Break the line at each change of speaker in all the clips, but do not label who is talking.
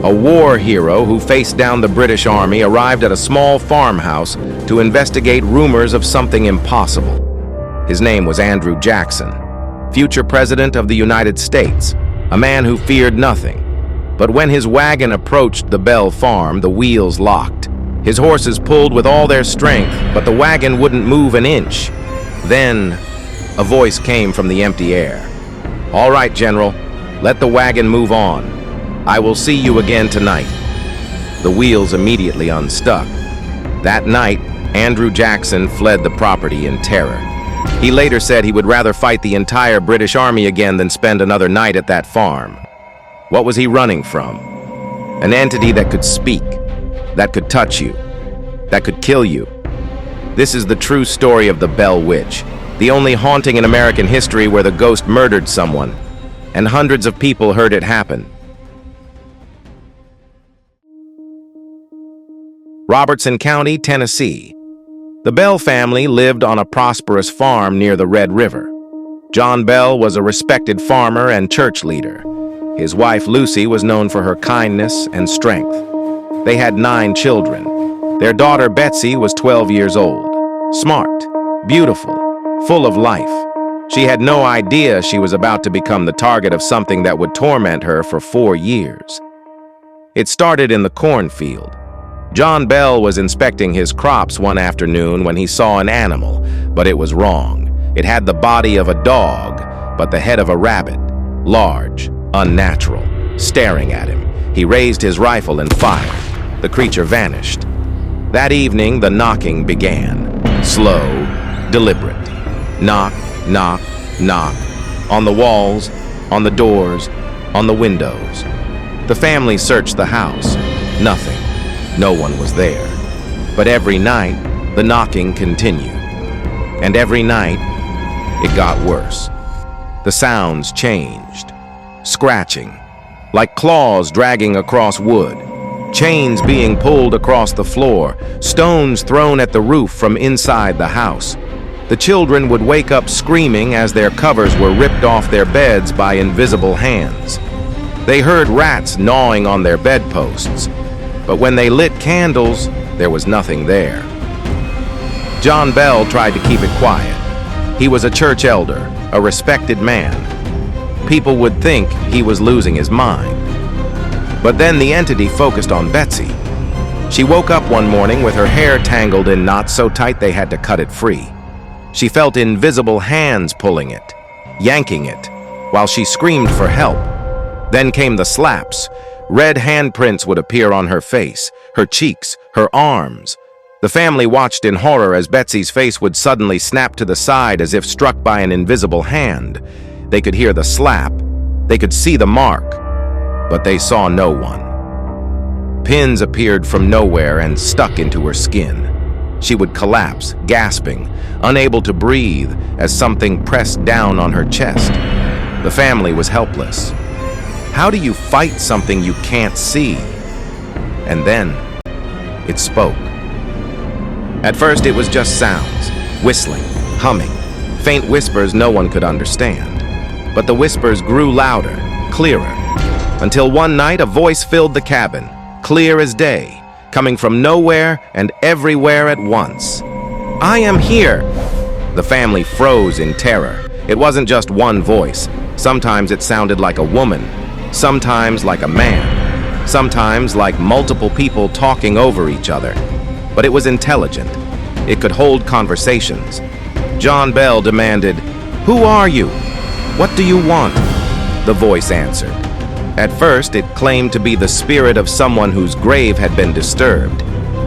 A war hero who faced down the British Army arrived at a small farmhouse to investigate rumors of something impossible. His name was Andrew Jackson, future President of the United States, a man who feared nothing. But when his wagon approached the Bell farm, the wheels locked. His horses pulled with all their strength, but the wagon wouldn't move an inch. Then, a voice came from the empty air. "All right, General, let the wagon move on. I will see you again tonight." The wheels immediately unstuck. That night, Andrew Jackson fled the property in terror. He later said he would rather fight the entire British Army again than spend another night at that farm. What was he running from? An entity that could speak, that could touch you, that could kill you. This is the true story of the Bell Witch, the only haunting in American history where the ghost murdered someone, and hundreds of people heard it happen. Robertson County, Tennessee. The Bell family lived on a prosperous farm near the Red River. John Bell was a respected farmer and church leader. His wife, Lucy, was known for her kindness and strength. They had 9 children. Their daughter, Betsy, was 12 years old. Smart, beautiful, full of life. She had no idea she was about to become the target of something that would torment her for 4 years. It started in the cornfield. John Bell was inspecting his crops one afternoon when he saw an animal, but it was wrong. It had the body of a dog, but the head of a rabbit, large, unnatural, staring at him. He raised his rifle and fired. The creature vanished. That evening, the knocking began. Slow, deliberate. Knock, knock, knock. On the walls, on the doors, on the windows. The family searched the house. Nothing. No one was there. But every night, the knocking continued. And every night, it got worse. The sounds changed. Scratching, like claws dragging across wood. Chains being pulled across the floor. Stones thrown at the roof from inside the house. The children would wake up screaming as their covers were ripped off their beds by invisible hands. They heard rats gnawing on their bedposts. But when they lit candles, there was nothing there. John Bell tried to keep it quiet. He was a church elder, a respected man. People would think he was losing his mind. But then the entity focused on Betsy. She woke up one morning with her hair tangled in knots so tight they had to cut it free. She felt invisible hands pulling it, yanking it, while she screamed for help. Then came the slaps. Red handprints would appear on her face, her cheeks, her arms. The family watched in horror as Betsy's face would suddenly snap to the side as if struck by an invisible hand. They could hear the slap. They could see the mark. But they saw no one. Pins appeared from nowhere and stuck into her skin. She would collapse, gasping, unable to breathe as something pressed down on her chest. The family was helpless. How do you fight something you can't see? And then, it spoke. At first, it was just sounds, whistling, humming, faint whispers no one could understand. But the whispers grew louder, clearer, until one night a voice filled the cabin, clear as day, coming from nowhere and everywhere at once. "I am here!" The family froze in terror. It wasn't just one voice. Sometimes it sounded like a woman, sometimes like a man, sometimes like multiple people talking over each other. But it was intelligent. It could hold conversations. John Bell demanded, "Who are you? What do you want?" The voice answered. At first, it claimed to be the spirit of someone whose grave had been disturbed.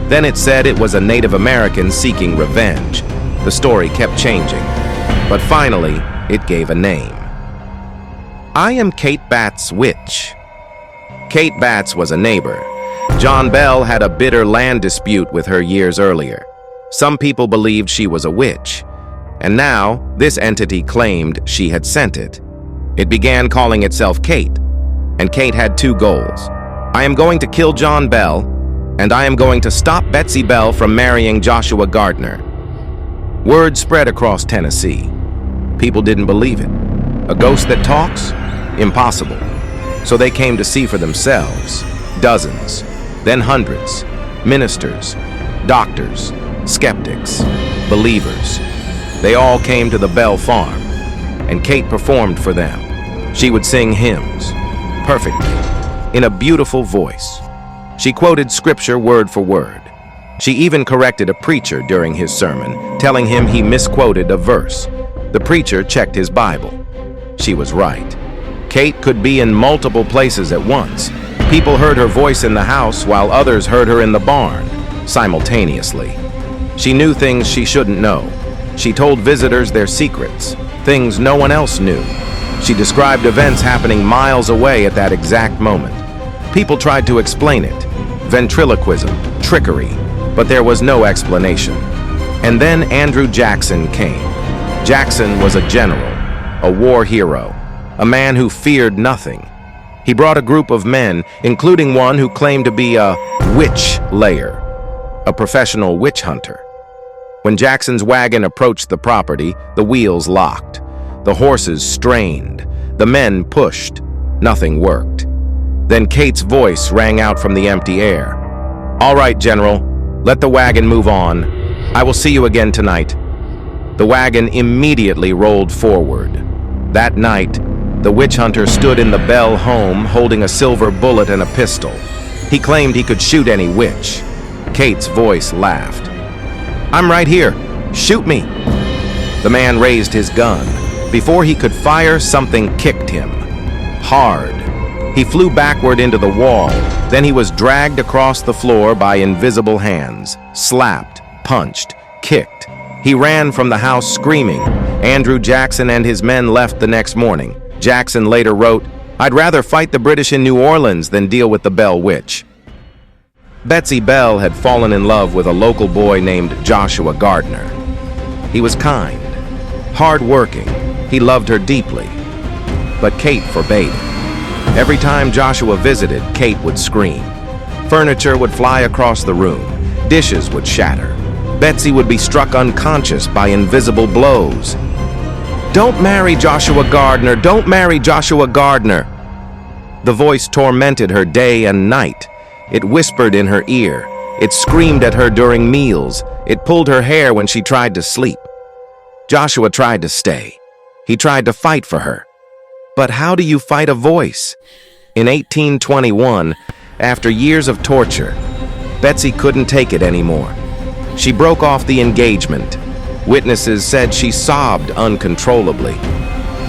Then it said it was a Native American seeking revenge. The story kept changing, but finally, it gave a name. "I am Kate Batts' witch." Kate Batts was a neighbor. John Bell had a bitter land dispute with her years earlier. Some people believed she was a witch, and now this entity claimed she had sent it. It began calling itself Kate, and Kate had 2 goals. "I am going to kill John Bell, and I am going to stop Betsy Bell from marrying Joshua Gardner." Word spread across Tennessee. People didn't believe it. A ghost that talks? Impossible. So they came to see for themselves. Dozens, then hundreds, ministers, doctors, skeptics, believers. They all came to the Bell farm, and Kate performed for them. She would sing hymns, perfectly, in a beautiful voice. She quoted scripture word for word. She even corrected a preacher during his sermon, telling him he misquoted a verse. The preacher checked his Bible. She was right. Kate could be in multiple places at once. People heard her voice in the house while others heard her in the barn, simultaneously. She knew things she shouldn't know. She told visitors their secrets, things no one else knew. She described events happening miles away at that exact moment. People tried to explain it. Ventriloquism, trickery, but there was no explanation. And then Andrew Jackson came. Jackson was a general, a war hero, a man who feared nothing. He brought a group of men, including one who claimed to be a witch layer, a professional witch hunter. When Jackson's wagon approached the property, the wheels locked. The horses strained. The men pushed. Nothing worked. Then Kate's voice rang out from the empty air. "All right, General, let the wagon move on. I will see you again tonight." The wagon immediately rolled forward. That night, the witch hunter stood in the Bell home holding a silver bullet and a pistol. He claimed he could shoot any witch. Kate's voice laughed. "I'm right here. Shoot me." The man raised his gun. Before he could fire, something kicked him. Hard. He flew backward into the wall. Then he was dragged across the floor by invisible hands. Slapped, punched, kicked. He ran from the house screaming. Andrew Jackson and his men left the next morning. Jackson later wrote, "I'd rather fight the British in New Orleans than deal with the Bell Witch." Betsy Bell had fallen in love with a local boy named Joshua Gardner. He was kind, hard-working. He loved her deeply. But Kate forbade it. Every time Joshua visited, Kate would scream. Furniture would fly across the room. Dishes would shatter. Betsy would be struck unconscious by invisible blows. "Don't marry Joshua Gardner! Don't marry Joshua Gardner!" The voice tormented her day and night. It whispered in her ear. It screamed at her during meals. It pulled her hair when she tried to sleep. Joshua tried to stay. He tried to fight for her. But how do you fight a voice? In 1821, after years of torture, Betsy couldn't take it anymore. She broke off the engagement. Witnesses said she sobbed uncontrollably.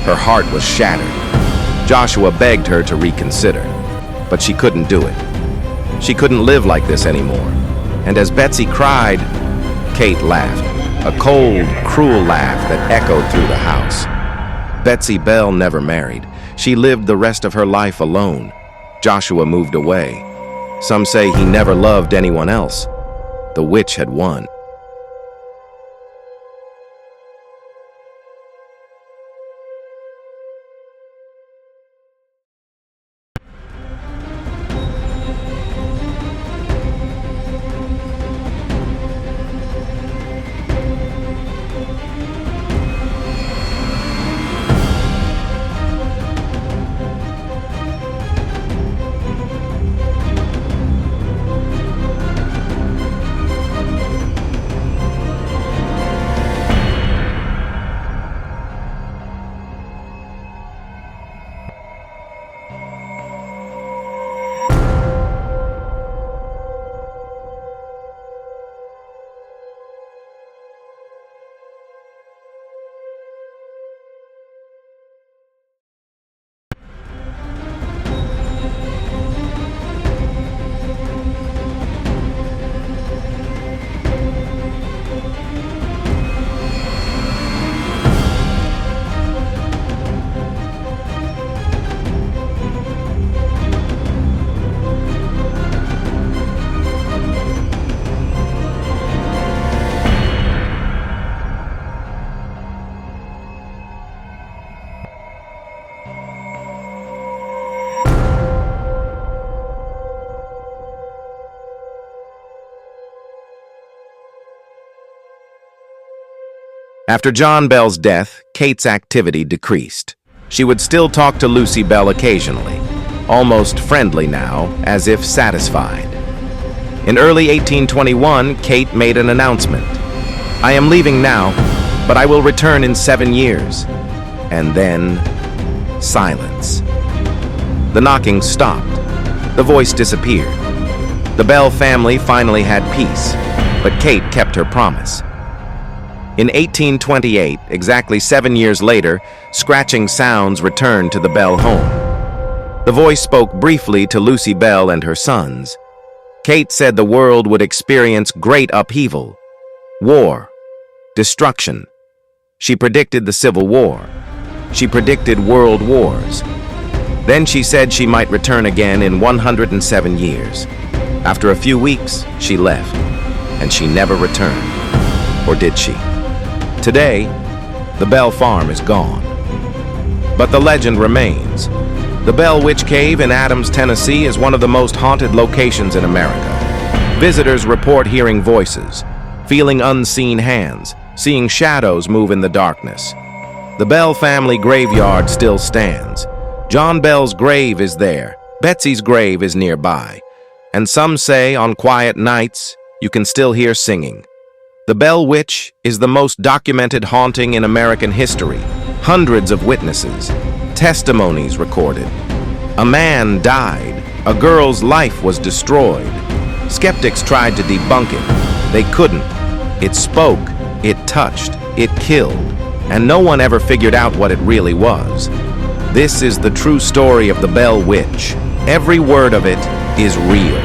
Her heart was shattered. Joshua begged her to reconsider, but she couldn't do it. She couldn't live like this anymore. And as Betsy cried, Kate laughed, a cold, cruel laugh that echoed through the house. Betsy Bell never married. She lived the rest of her life alone. Joshua moved away. Some say he never loved anyone else. The witch had won. After John Bell's death, Kate's activity decreased. She would still talk to Lucy Bell occasionally. almost friendly now, as if satisfied. In early 1821, Kate made an announcement. "I am leaving now, but I will return in 7 years." And then, silence. The knocking stopped. The voice disappeared. The Bell family finally had peace, but Kate kept her promise. In 1828, exactly 7 years later, scratching sounds returned to the Bell home. The voice spoke briefly to Lucy Bell and her sons. Kate said the world would experience great upheaval, war, destruction. She predicted the Civil War. She predicted world wars. Then she said she might return again in 107 years. After a few weeks, she left, and she never returned. Or did she? Today, the Bell farm is gone. But the legend remains. The Bell Witch Cave in Adams, Tennessee is one of the most haunted locations in America. Visitors report hearing voices, feeling unseen hands, seeing shadows move in the darkness. The Bell family graveyard still stands. John Bell's grave is there. Betsy's grave is nearby. And some say on quiet nights, you can still hear singing. The Bell Witch is the most documented haunting in American history. Hundreds of witnesses, testimonies recorded. A man died. A girl's life was destroyed. Skeptics tried to debunk it. They couldn't. It spoke, it touched, it killed, and no one ever figured out what it really was. This is the true story of the Bell Witch. Every word of it is real.